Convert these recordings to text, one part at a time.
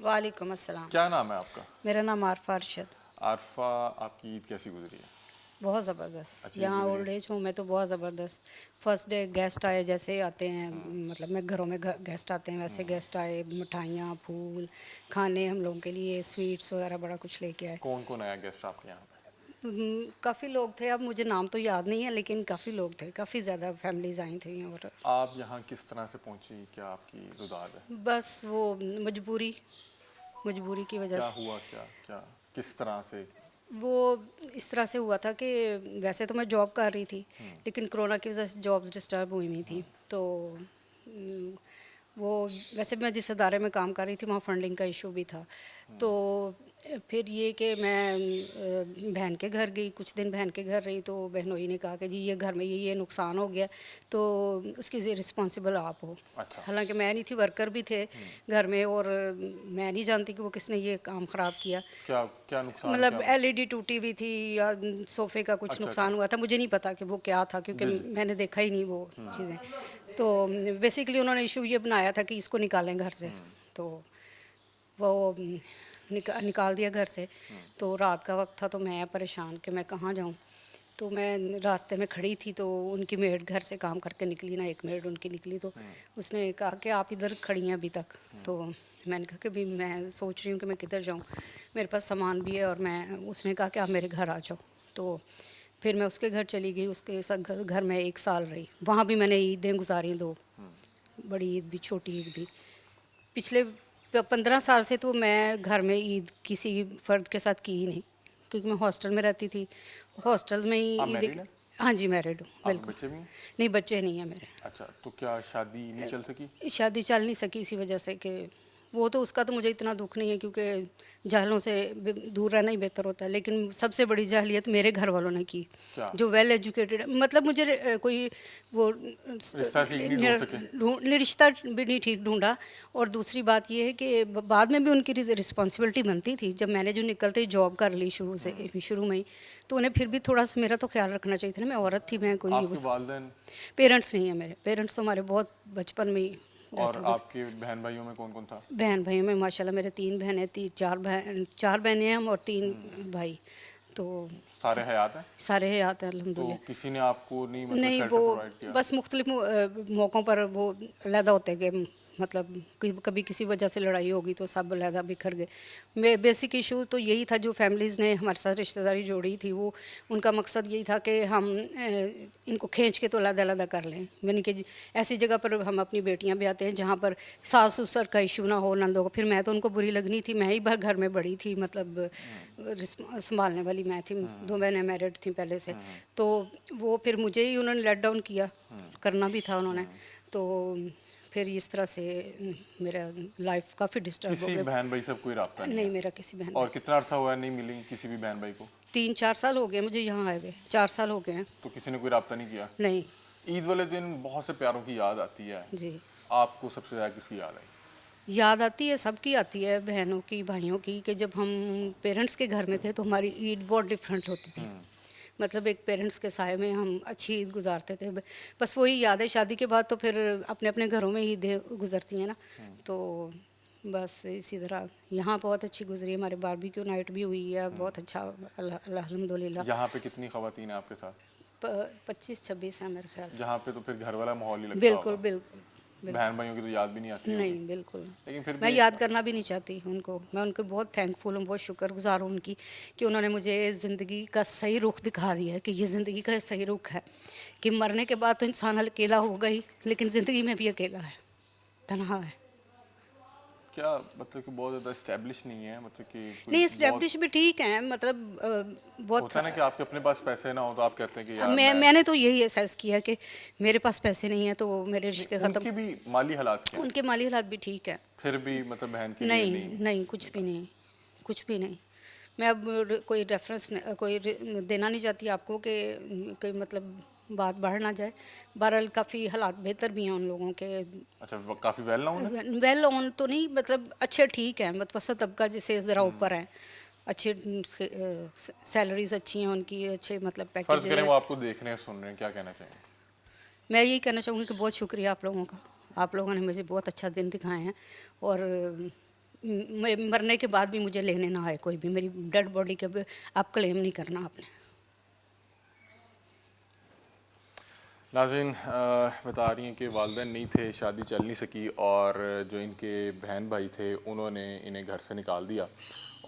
वालेकुम अस्सलाम। क्या नाम है आपका? मेरा नाम आरफा अरशद। आरफा, आपकी ईद कैसी गुजरी है? बहुत ज़बरदस्त, अच्छी ईद यहाँ गुजरी है। ओल्ड एज होम में तो बहुत ज़बरदस्त। फर्स्ट डे गेस्ट आए, जैसे आते हैं हम्म, मतलब मैं घरों में गेस्ट आते हैं वैसे गेस्ट आए, मिठाइयाँ, फूल, खाने हम लोगों के लिए, स्वीट्स वगैरह बड़ा कुछ लेके आए। कौन कौन आया गेस्ट आपके यहाँ पे? काफ़ी लोग थे, अब मुझे नाम तो याद नहीं है लेकिन काफ़ी लोग थे, काफ़ी ज़्यादा फैमिलीज़ आई थी। और आप यहाँ किस तरह से पहुँची, क्या आपकी रुदाद है? बस वो मजबूरी मजबूरी की वजह क्या से। हुआ, क्या क्या किस तरह से? वो इस तरह से हुआ था कि वैसे तो मैं जॉब कर रही थी, हम्म, लेकिन कोरोना की वजह से जॉब्स डिस्टर्ब हुई हुई थी। हम्म, तो वो वैसे मैं जिस अदारे में काम कर रही थी वहाँ फंडिंग का इशू भी था। तो फिर ये कि मैं बहन के घर गई, कुछ दिन बहन के घर रही, तो बहनोई ने कहा कि जी ये घर में ये नुकसान हो गया, तो उसकी रिस्पॉन्सिबल आप हो। अच्छा। हालांकि मैं नहीं थी, वर्कर भी थे हम्म, घर में, और मैं नहीं जानती कि वो किसने ये काम ख़राब किया। क्या क्या नुकसान मतलब क्या? एलईडी टूटी हुई थी या सोफे का कुछ अच्छा अच्छा। नुकसान हुआ था, मुझे नहीं पता कि वो क्या था क्योंकि जी जी। मैंने देखा ही नहीं वो हम्म, चीज़ें। तो बेसिकली उन्होंने इशू ये बनाया था कि इसको निकालें घर से। हम्म, तो वो निकाल दिया घर से। हम्म, तो रात का वक्त था, तो मैं परेशान कि मैं कहाँ जाऊँ। तो मैं रास्ते में खड़ी थी, तो उनकी मेड घर से काम करके निकली ना, एक मेड उनकी निकली, तो हम्म, उसने कहा कि आप इधर खड़ी हैं अभी तक। हम्म, तो मैंने कहा कि भी मैं सोच रही हूँ कि मैं किधर जाऊँ, मेरे पास सामान भी है। और मैं उसने कहा कि आप मेरे घर आ जाओ। तो फिर मैं उसके घर चली गई, उसके साथ घर में 1 साल रही। वहाँ भी मैंने ईदें गुजारी दो, हम्म। बड़ी ईद भी छोटी ईद भी। पिछले 15 साल से तो मैं घर में ईद किसी फ़र्द के साथ की ही नहीं, क्योंकि मैं हॉस्टल में रहती थी। हॉस्टल में ही आप ईद। मैरिड हैं? हाँ जी, मैरिड हूँ, आपके बिल्कुल। बच्चे भी हैं? नहीं, बच्चे नहीं हैं मेरे। अच्छा, तो क्या शादी नहीं चल सकी? शादी चल नहीं सकी इसी वजह से कि वो तो, उसका तो मुझे इतना दुख नहीं है, क्योंकि जहलों से दूर रहना ही बेहतर होता है। लेकिन सबसे बड़ी जहलियत मेरे घर वालों ने की, क्या? जो वेल एजुकेटेड, मतलब मुझे कोई वो रिश्ता ठीक नहीं ढूंढ सके? रिश्ता भी नहीं ठीक ढूंढा। और दूसरी बात ये है कि बाद में भी उनकी रिस्पॉन्सिबिलिटी बनती थी। जब मैंने जो निकलते ही जॉब कर ली शुरू में ही, तो उन्हें फिर भी थोड़ा सा मेरा तो ख्याल रखना चाहिए था ना। मैं औरत थी, मैं कोई आपके वालदेन? पेरेंट्स नहीं है मेरे। पेरेंट्स तो हमारे बहुत बचपन में ही डेथ और हो गई। आपके बहन भाइयों में कौन कौन था? बहन भाइयों में माशाल्लाह मेरे 3 बहनें थी, 4 बहनें हैं हम, और हम्म, 3 भाई। तो सारे हयात हैं? सारे हयात हैं तो अल्हम्दुलिल्लाह। किसी ने आपको नहीं मतलब नहीं, वो शेल्टर प्रोवाइड किया? बस मुख्तलिफ मौक़ों पर वो अलहदा होते गए। मतलब कभी किसी वजह से लड़ाई होगी तो सब अलहदा बिखर गए। मैं बेसिक इशू तो यही था, जो फैमिलीज़ ने हमारे साथ रिश्तेदारी जोड़ी थी, वो उनका मकसद यही था कि हम इनको खींच के तो अलग-अलग कर लें। यानी कि ऐसी जगह पर हम अपनी बेटियां भी आते हैं जहाँ पर सास-ससुर का इशू ना हो, नंदों का। फिर मैं तो उनको बुरी लगनी थी, मैं ही घर में बड़ी थी, मतलब संभालने वाली मैं थी। 2 बहनें मैरिड थी पहले से। हम्म, तो वो फिर मुझे ही उन्होंने लेट डाउन किया, हम्म, करना भी था उन्होंने। हम्म। तो फिर इस तरह से मेरा लाइफ काफ़ी डिस्टर्ब हो किसी गया। बहन भाई से कोई रास्ता नहीं नहीं, है? मेरा किसी बहन भाई और से। कितना अर्सा हुआ है नहीं मिली किसी भी बहन भाई को? 3-4 साल हो गए मुझे यहाँ आए हुए, 4 साल हो गए हैं। तो किसी ने कोई रास्ता नहीं किया? नहीं। ईद वाले दिन बहुत से प्यारों की याद आती है। जी। आपको सबसे ज़्यादा किसकी याद आई? याद आती है, सबकी आती है, बहनों की, भाइयों की, कि जब हम पेरेंट्स के घर में थे तो हमारी ईद बहुत डिफरेंट होती थी। हम्म, मतलब एक पेरेंट्स के साए में हम अच्छी ईद गुजारते थे। बस वही याद है, शादी के बाद तो फिर अपने अपने घरों में ईदें गुजरती हैं ना। हम्म, तो बस इसी तरह यहाँ बहुत अच्छी गुजरी, हमारे बारबेक्यू नाइट भी हुई है, हम्म। बहुत अच्छा, अल्हम्दुलिल्लाह। यहाँ पे कितनी खवातीन हैं आपके साथ? 25-26 है मेरे ख्याल। यहाँ पे तो फिर घर वाला माहौल ही लगता बिल्कुल होगा। बिल्कुल बहन बिल्कुल। भाइयों की तो याद भी नहीं आती होगी। नहीं, बिल्कुल। लेकिन फिर मैं भी याद करना भी नहीं चाहती उनको। मैं उनके बहुत थैंकफुल हूँ, बहुत शुक्रगुज़ार हूँ उनकी, कि उन्होंने मुझे ज़िंदगी का सही रुख दिखा दिया है, कि ये ज़िंदगी का सही रुख है, कि मरने के बाद तो इंसान अकेला होगा ही, लेकिन ज़िंदगी में भी अकेला है, तन्हा है। क्या मतलब कि बहुत ज़्यादा इस्टेब्लिश नहीं है, मतलब कि कोई नहीं, बहुत इस्टेब्लिश भी ठीक है, मतलब बहुत। होता है ना कि आपके अपने पास पैसे ना हो तो आप कहते हैं कि अब यार मैं। मैंने तो यही एहसास किया कि मेरे पास पैसे नहीं हैं तो मेरे नहीं, रिश्ते ख़त्म। उनकी भी माली हालात क्या हैं? उनके माली हालात भी ठीक है। फिर भी मतलब बहन के लिए नहीं, नहीं नहीं, कुछ भी मिलता? नहीं, कुछ भी नहीं। मैं अब कोई रेफरेंस देना नहीं चाहती आपको कि मतलब बात बढ़ ना जाए। बहरहाल काफ़ी हालात बेहतर भी हैं उन लोगों के। अच्छा, वो काफ़ी वेल नोन है? वेल ऑन तो नहीं, मतलब अच्छे ठीक है, मतवसत तबका जिसे ज़रा ऊपर है। अच्छे सैलरीज अच्छी हैं उनकी, अच्छे मतलब पैकेज फ़र्ज़ करें है। वो आपको देख रहे हैं, सुन रहे हैं, क्या कहना चाहेंगे? मैं यही कहना चाहूँगी कि बहुत शुक्रिया आप लोगों का। आप लोगों ने मुझे बहुत अच्छा दिन दिखाए हैं। और मरने के बाद भी मुझे लेने ना आए कोई भी, मेरी डेड बॉडी के भी आप क्लेम नहीं करना आपने। नाज़रीन बता रही हैं कि वालिदैन नहीं थे, शादी चल नहीं सकी और जो इनके बहन भाई थे उन्होंने इन्हें घर से निकाल दिया।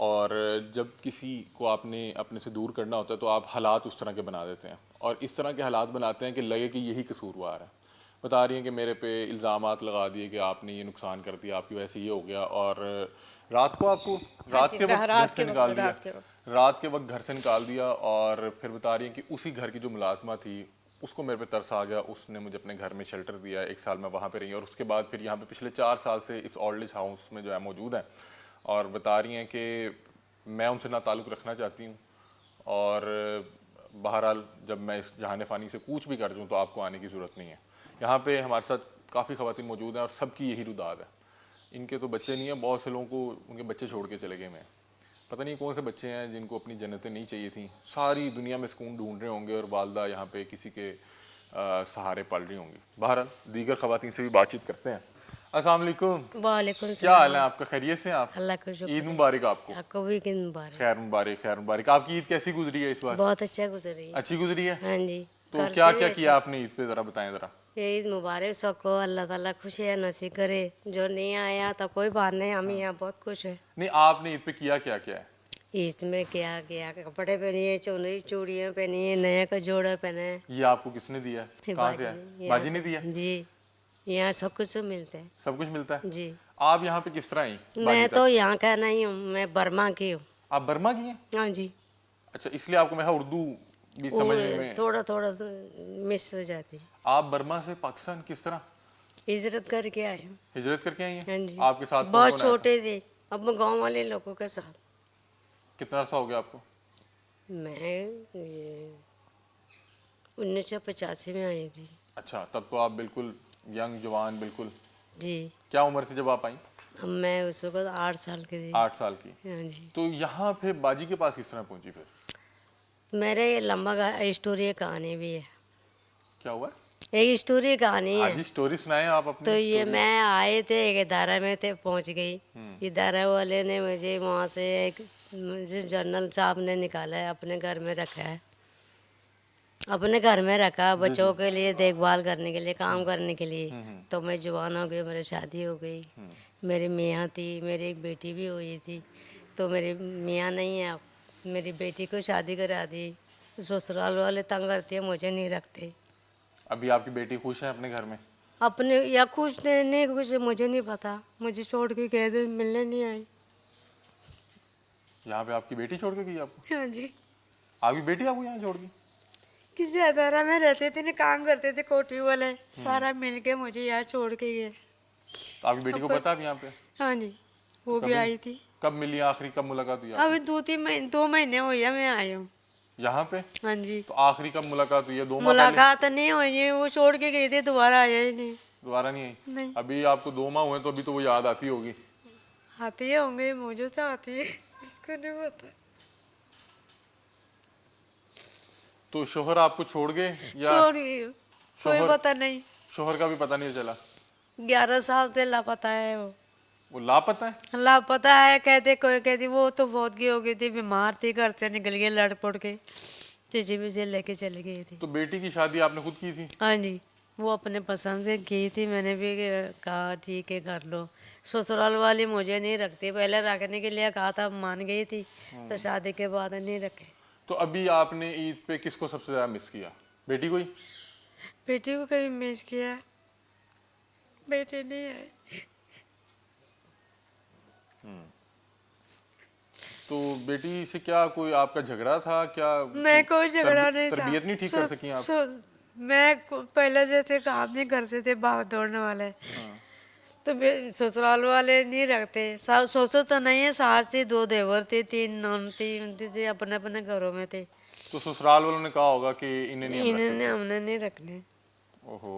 और जब किसी को आपने अपने से दूर करना होता है तो आप हालात उस तरह के बना देते हैं और इस तरह के हालात बनाते हैं कि लगे कि यही कसूरवार है। बता रही हैं कि मेरे पे इल्ज़ामात लगा दिए कि आपने ये नुकसान कर दिया, आपकी वजह से ये हो गया। और रात को आपको रात के वक्त घर से निकाल दिया, रात के वक्त घर से निकाल दिया। और फिर बता रही हैं कि उसी घर की जो मुलाजमा थी उसको मेरे पे तरस आ गया, उसने मुझे अपने घर में शेल्टर दिया, 1 साल मैं वहाँ पे रही और उसके बाद फिर यहाँ पे पिछले 4 साल से इस ओल्ड एज हाउस में जो है मौजूद है। और बता रही हैं कि मैं उनसे ना ताल्लुक़ रखना चाहती हूँ और बहरहाल जब मैं इस जहान फ़ानी से कूच भी कर दूँ तो आपको आने की ज़रूरत नहीं है। यहाँ पे हमारे साथ काफ़ी ख़वातीन मौजूद हैं और सबकी यही रुदाद है। इनके तो बच्चे नहीं हैं, बहुत से लोगों को उनके बच्चे छोड़ के चले गए हैं। पता नहीं कौन से बच्चे हैं जिनको अपनी जन्नतें नहीं चाहिए थी, सारी दुनिया में सुकून ढूंढ रहे होंगे और वालदा यहाँ पे किसी के सहारे पल रही होंगी। बहरहाल दीगर ख़वातीन से भी बातचीत करते हैं। अस्सलाम वालेकुम। वालेकुम क्या हाल है आपका, खैरियत से हैं आप? अल्लाह का शुक्र ईद मुबारक आपको। आपको भी ईद मुबारक। खैर मुबारक, खैर मुबारक। आपकी ईद कैसी गुजरी है इस बार? बहुत अच्छा गुजरी है। अच्छी गुजरी है। हाँ जी। तो घर क्या से क्या भी किया आपने ईद पे, ज़रा बताएं ज़रा। ये ईद मुबारक सबको, अल्लाह ताला खुशियाँ नसीब करे। जो नहीं आया तो कोई बात नहीं, हम यहाँ बहुत खुश है। नहीं, आपने ईद पे किया क्या क्या है? ईद में क्या किया, कपड़े पहनिए, चुनरी चूड़ियाँ पहनिए, नया का जोड़ा पहने। ये आपको किसने दिया? कहाँ से है? बाजी ने दिया? जी, यहाँ सब कुछ मिलता है। सब कुछ मिलता है। जी, आप यहाँ पे किस तरह आई? मैं तो यहाँ का नहीं हूँ, मैं बर्मा की हूँ। आप बर्मा की हैं? हाँ जी। अच्छा, इसलिए आपको मैं उर्दू भी समझने में थोड़ा थोड़ा मिस हो जाती है। आप बर्मा से पाकिस्तान किस तरह हिजरत करके आए हूँ। हिजरत करके आई हैं? हाँ जी। आपके साथ कौन बहुत कौन आया था? छोटे थे, अब मैं गांव वाले लोगों के साथ। कितना अर्सा हो गया आपको? मैं 1985 में आई थी। अच्छा, तब तो आप बिल्कुल यंग जवान बिल्कुल। जी, क्या उम्र थी जब आप आई? अब मैं उस वक्त 8 साल की थी। 8 साल की। हाँ जी। तो यहाँ पे बाजी के पास किस तरह पहुंची फिर? मेरे ये लंबा स्टोरी कहानी भी है, क्या हुआ? एक स्टोरी कहानी आज है। ही स्टोरी सुनाए आप अपनी। तो ये story। मैं आए थे, एक इदारा में थे, पहुंच गई। इदारा वाले ने मुझे वहाँ से एक मुझे जनरल साहब ने निकाला है, अपने घर में रखा है। अपने घर में रखा बच्चों के लिए देखभाल करने के लिए, काम करने के लिए। तो मैं जवान हो गई, मेरी शादी हो गई, मेरी मियाँ थी, मेरी एक बेटी भी हुई थी। तो मेरी मियाँ नहीं है अब, मेरी बेटी को शादी करा दी। ससुराल वाले तंग करते हैं, मुझे नहीं रखते। अभी आपकी बेटी खुश है अपने घर में? अपने या खुश नहीं खुश मुझे नहीं पता, मुझे छोड़ के गए थे, मिलने नहीं आई। यहाँ पे आपकी बेटी छोड़ के गई आपको? हाँ जी। आपकी बेटी आपको यहाँ छोड़ गई? किसी अदारा में रहते थे ना, काम करते थे कोठी वाले, सारा मिल के मुझे यहाँ छोड़ के गए। तो आपकी बेटी को पता है यहाँ पे? हाँ जी, वो भी कभी- आई थी। कब मिली आखिरी, कब मुलाकात हुई आपकी? अभी 2 महीने हुई है मैं आई हूँ। यहाँ पे? हाँ जी। तो आखिरी कब मुलाकात हुई है? 2 माह पहले? मुलाकात नहीं हुई है, वो छोड़ के गई थी, दोबारा आया ही नहीं। दोबारा नहीं आई? नहीं। अभी आपको 2 माह हुए तो अभी तो वो याद आती होगी। आती होंगे, मुझे तो आती है, इसको नहीं पता। तो शोहर आपको छोड़ गए या छोड़ गई हूँ, कोई शोहर- पता नहीं। शोहर का भी पता नहीं चला? 11 साल से लापता है वो लापता है? लापता है। कहते कोई कहती वो तो बहुत की हो गई थी, बीमार थी, घर से निकल गई लड़ पड़ के, चिचिबी से लेके चली गई थी। तो बेटी की शादी आपने खुद की थी? हाँ जी, वो अपने पसंद से की थी, मैंने भी कहा ठीक है कर लो। ससुराल वाली मुझे नहीं रखती, पहले रखने के लिए कहा था, मान गई थी, तो शादी के बाद नहीं रखे। तो अभी आपने ईद पे किसको सबसे ज्यादा मिस किया? बेटी को ही? बेटी को कहीं मिस किया, बेटे नहीं आए। तो बेटी से क्या कोई आपका झगड़ा था क्या? मैं कोई झगड़ा नहीं था। तरबियत नहीं ठीक कर सकी आप? पहले जैसे काम नहीं कर सकते, भाग दौड़ने वाले, तो ससुराल वाले नहीं रखते। ससुर तो नहीं है, सास थी, 2 देवर थे, 3 नौन थी, उनती थी, अपने अपने घरों में थे। तो ससुराल वालों ने कहा होगा कि इन्हें नहीं हम इन्होंने रखते। हमने नहीं रखने। ओहो,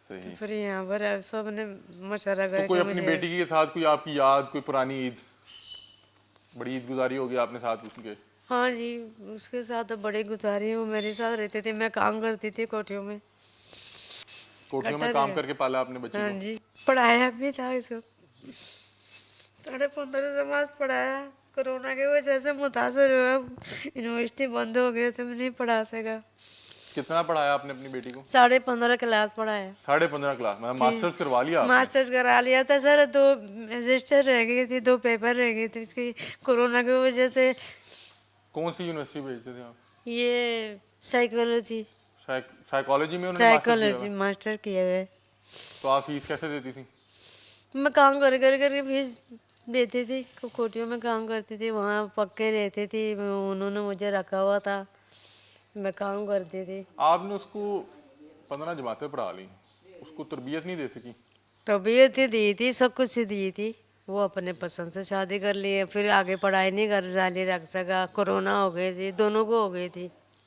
सही। फिर यहाँ पर सब ने मशवरा तो करके कोई अपनी मुझे, बेटी के साथ कोई आपकी याद, कोई पुरानी ईद, बड़ी ईद गुजारी होगी आपने साथ उसके? हाँ जी, उसके साथ तो बड़ी गुजारी, वो मेरे साथ रहते थे, मैं काम करती थी कोठियों में। कोठियों में कट्टर काम है। करके पाला आपने बच्चे हाँ को? जी, पढ़ाया भी था इसको, 15.5 से मास पढ़ाया, कोरोना की वजह से मुतासर हुआ, यूनिवर्सिटी बंद हो गई तो मैं नहीं पढ़ा सका। कितना पढ़ाया आपने अपनी बेटी को? 15.5 क्लास पढ़ाया। 15.5 क्लास मतलब मास्टर्स करवा लिया आपने? मास्टर्स करा लिया था सर, 2 रजिस्टर रह गई थी, 2 पेपर रह गए थे इसकी कोरोना की वजह से। कौन सी यूनिवर्सिटी भेजते थे आप? ये साइकोलॉजी साइकोलॉजी में उन्होंने मास्टर्स किया साइकोलॉजी हुआ? मास्टर किया हुआ है। तो आप फीस कैसे देती थी? मैं काम करके फीस देती थी, कोटियों में काम करती थी, वहाँ पक्के रहती थी, उन्होंने मुझे रखा हुआ था, मैं काम करती थी। आपने उसको 15 जमातें पढ़ा ली, उसको तरबियत नहीं दे सकी? तबीयत ही दी थी, सब कुछ ही दी थी, वो अपने पसंद से शादी कर लिए, फिर आगे पढ़ाई नहीं कर जारी रख सका, कोरोना हो गई थी, दोनों को हो गई थी।